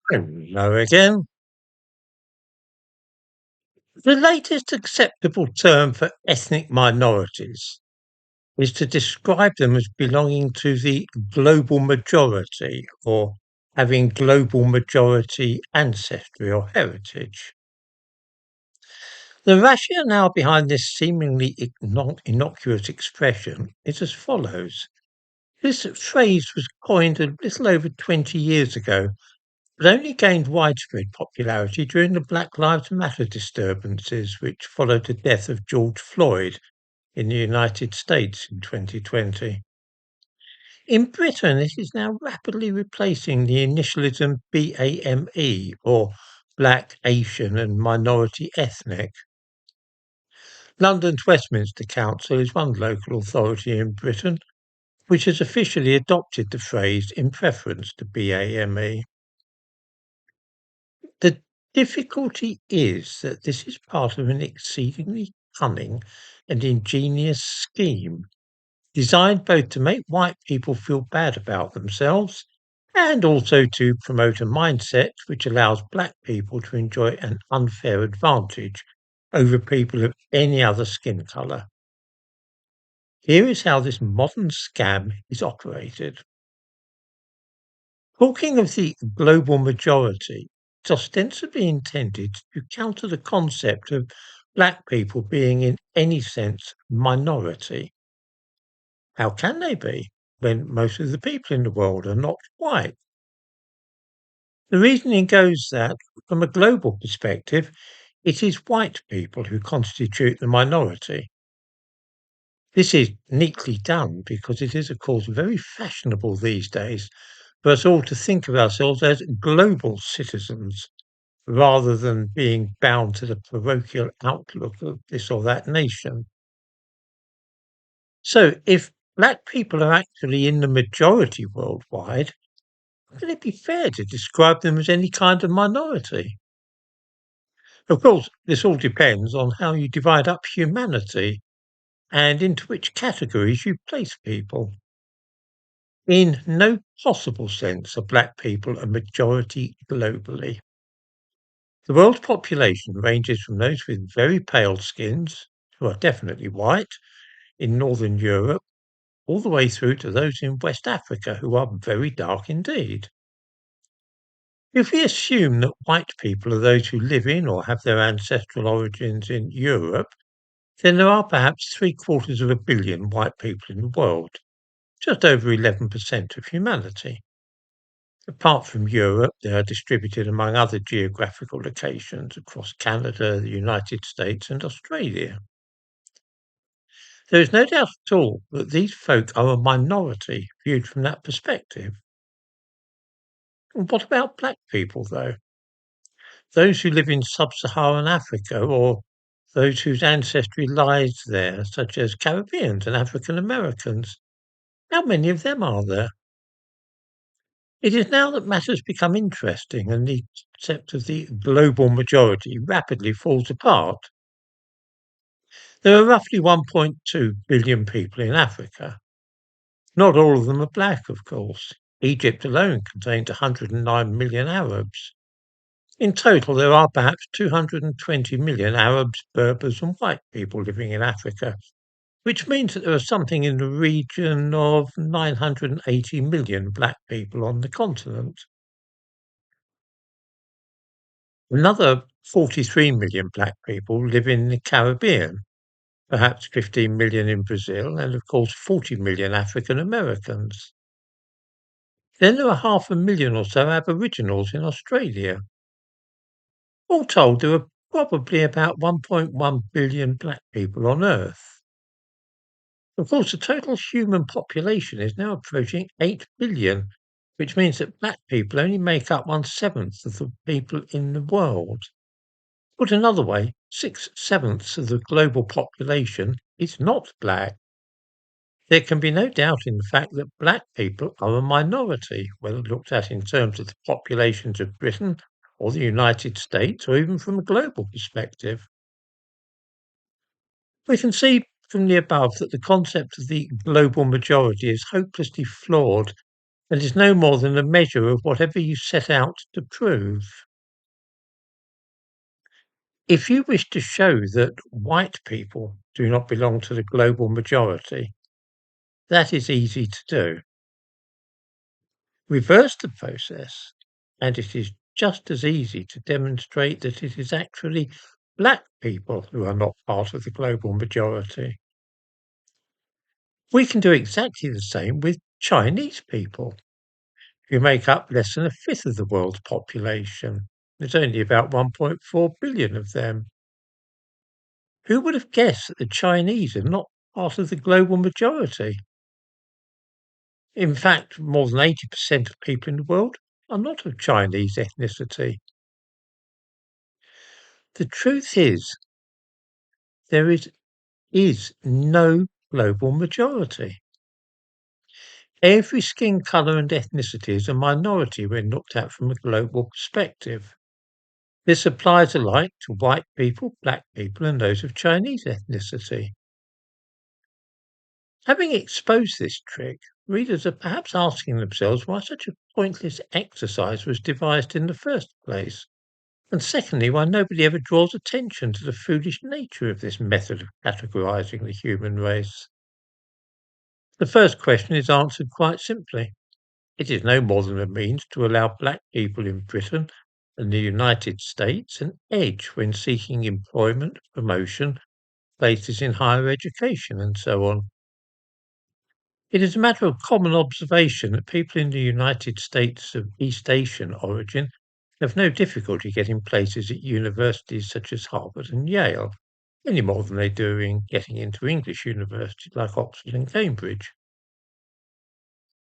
Hello again. The latest acceptable term for ethnic minorities is to describe them as belonging to the global majority or having global majority ancestry or heritage. The rationale behind this seemingly innocuous expression is as follows. This phrase was coined a little over 20 years ago, but only gained widespread popularity during the Black Lives Matter disturbances which followed the death of George Floyd in the United States in 2020. In Britain, it is now rapidly replacing the initialism BAME, or Black, Asian and Minority Ethnic. London's Westminster Council is one local authority in Britain which has officially adopted the phrase in preference to BAME. The difficulty is that this is part of an exceedingly cunning and ingenious scheme designed both to make white people feel bad about themselves and also to promote a mindset which allows black people to enjoy an unfair advantage over people of any other skin colour. Here is how this modern scam is operated. Talking of the global majority, it's ostensibly intended to counter the concept of black people being in any sense minority. How can they be when most of the people in the world are not white? The reasoning goes that, from a global perspective, it is white people who constitute the minority. This is neatly done because it is, of course, very fashionable these days for us all to think of ourselves as global citizens rather than being bound to the parochial outlook of this or that nation. So, if black people are actually in the majority worldwide, can it be fair to describe them as any kind of minority? Of course, this all depends on how you divide up humanity and into which categories you place people. In no possible sense are black people a majority globally. The world's population ranges from those with very pale skins, who are definitely white, in Northern Europe, all the way through to those in West Africa who are very dark indeed. If we assume that white people are those who live in or have their ancestral origins in Europe, then there are perhaps 750 million white people in the world, just over 11% of humanity. Apart from Europe, they are distributed among other geographical locations across Canada, the United States, and Australia. There is no doubt at all that these folk are a minority viewed from that perspective. And what about black people, though? Those who live in sub-Saharan Africa or those whose ancestry lies there, such as Caribbeans and African Americans. How many of them are there? It is now that matters become interesting and the concept of the global majority rapidly falls apart. There are roughly 1.2 billion people in Africa. Not all of them are black, of course. Egypt alone contains 109 million Arabs. In total, there are perhaps 220 million Arabs, Berbers, and white people living in Africa, which means that there are something in the region of 980 million black people on the continent. Another 43 million black people live in the Caribbean, perhaps 15 million in Brazil, and of course 40 million African Americans. Then there are 500,000 or so Aboriginals in Australia. All told, there are probably about 1.1 billion black people on Earth. Of course, the total human population is now approaching 8 billion, which means that black people only make up 1/7 of the people in the world. Put another way, 6/7 of the global population is not black. There can be no doubt in the fact that black people are a minority, whether looked at in terms of the populations of Britain or the United States, or even from a global perspective. We can see from the above that the concept of the global majority is hopelessly flawed and is no more than a measure of whatever you set out to prove. If you wish to show that white people do not belong to the global majority, that is easy to do. Reverse the process, and it is just as easy to demonstrate that it is actually black people who are not part of the global majority. We can do exactly the same with Chinese people, who make up less than a fifth of the world's population. There's only about 1.4 billion of them. Who would have guessed that the Chinese are not part of the global majority? In fact, more than 80% of people in the world are not of Chinese ethnicity. The truth is, there is no global majority. Every skin colour and ethnicity is a minority when looked at from a global perspective. This applies alike to white people, black people, and those of Chinese ethnicity. Having exposed this trick, readers are perhaps asking themselves why such a pointless exercise was devised in the first place, and secondly, why nobody ever draws attention to the foolish nature of this method of categorizing the human race. The first question is answered quite simply. It is no more than a means to allow black people in Britain and the United States an edge when seeking employment, promotion, places in higher education, and so on. It is a matter of common observation that people in the United States of East Asian origin have no difficulty getting places at universities such as Harvard and Yale, any more than they do in getting into English universities like Oxford and Cambridge.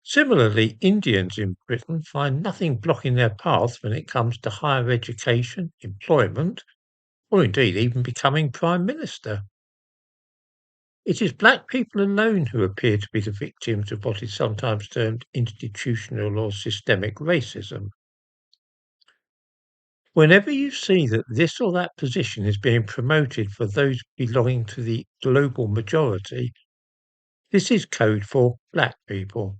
Similarly, Indians in Britain find nothing blocking their path when it comes to higher education, employment, or indeed even becoming Prime Minister. It is black people alone who appear to be the victims of what is sometimes termed institutional or systemic racism. Whenever you see that this or that position is being promoted for those belonging to the global majority, this is code for black people.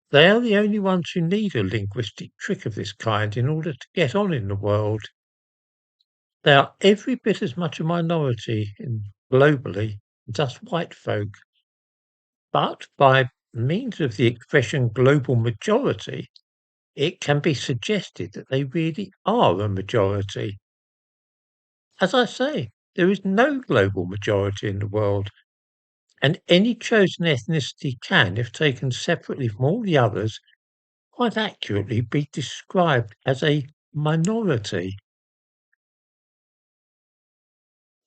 They are the only ones who need a linguistic trick of this kind in order to get on in the world. They are every bit as much a minority globally as us white folk. But by means of the expression global majority, it can be suggested that they really are a majority. As I say, there is no global majority in the world, and any chosen ethnicity can, if taken separately from all the others, quite accurately be described as a minority.